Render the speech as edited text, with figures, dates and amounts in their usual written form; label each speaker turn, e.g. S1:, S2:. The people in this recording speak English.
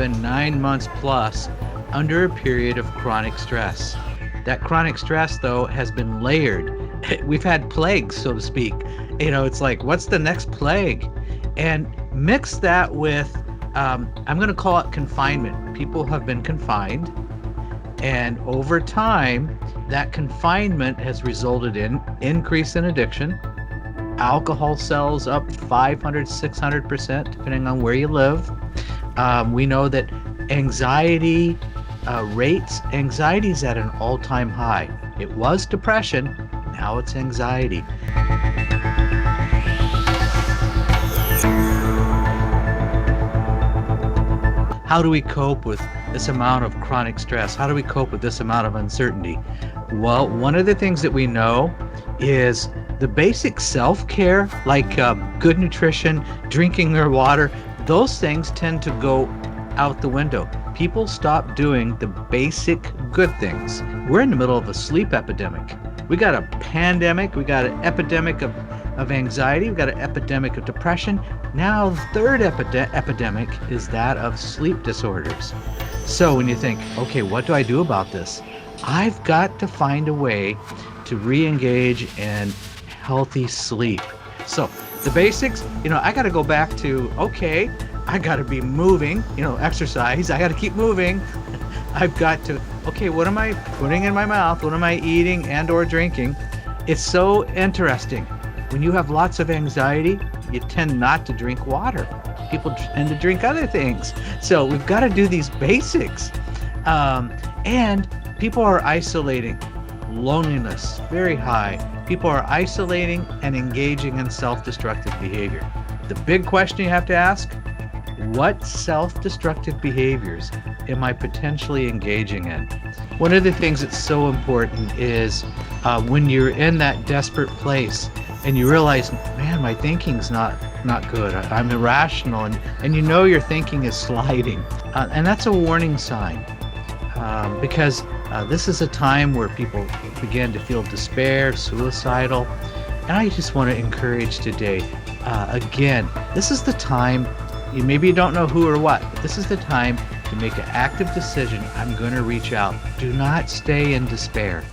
S1: been 9 months plus under a period of chronic stress. That chronic stress, though, has been layered. We've had plagues, so to speak. It's like, what's the next plague? And mix that with, I'm going to call it confinement. People have been confined. And over time, that confinement has resulted in increase in addiction. Alcohol sells up 500, 600%, depending on where you live. We know that anxiety is at an all-time high. It was depression, now it's anxiety. How do we cope with this amount of chronic stress? How do we cope with this amount of uncertainty? Well, one of the things that we know is the basic self-care, like good nutrition, drinking their water. Those things tend to go out the window. People stop doing the basic good things. We're in the middle of a sleep epidemic. We got a pandemic, we got an epidemic of anxiety, we got an epidemic of depression. Now the third epidemic is that of sleep disorders. So when you think, okay, what do I do about this? I've got to find a way to re-engage in healthy sleep. So the basics, I got to go back to, okay, I got to be moving, exercise. I got to keep moving. I've got to, okay, what am I putting in my mouth? What am I eating and or drinking? It's so interesting. When you have lots of anxiety, you tend not to drink water. People tend to drink other things. So we've got to do these basics. And people are isolating. Loneliness, very high. People are isolating and engaging in self-destructive behavior. The big question you have to ask, what self-destructive behaviors am I potentially engaging in? One of the things that's so important is when you're in that desperate place and you realize, man, my thinking's not good. I'm irrational, and your thinking is sliding. And that's a warning sign because this is a time where people begin to feel despair, suicidal. And I just want to encourage today, again, this is the time, maybe you don't know who or what, but this is the time to make an active decision. I'm going to reach out. Do not stay in despair.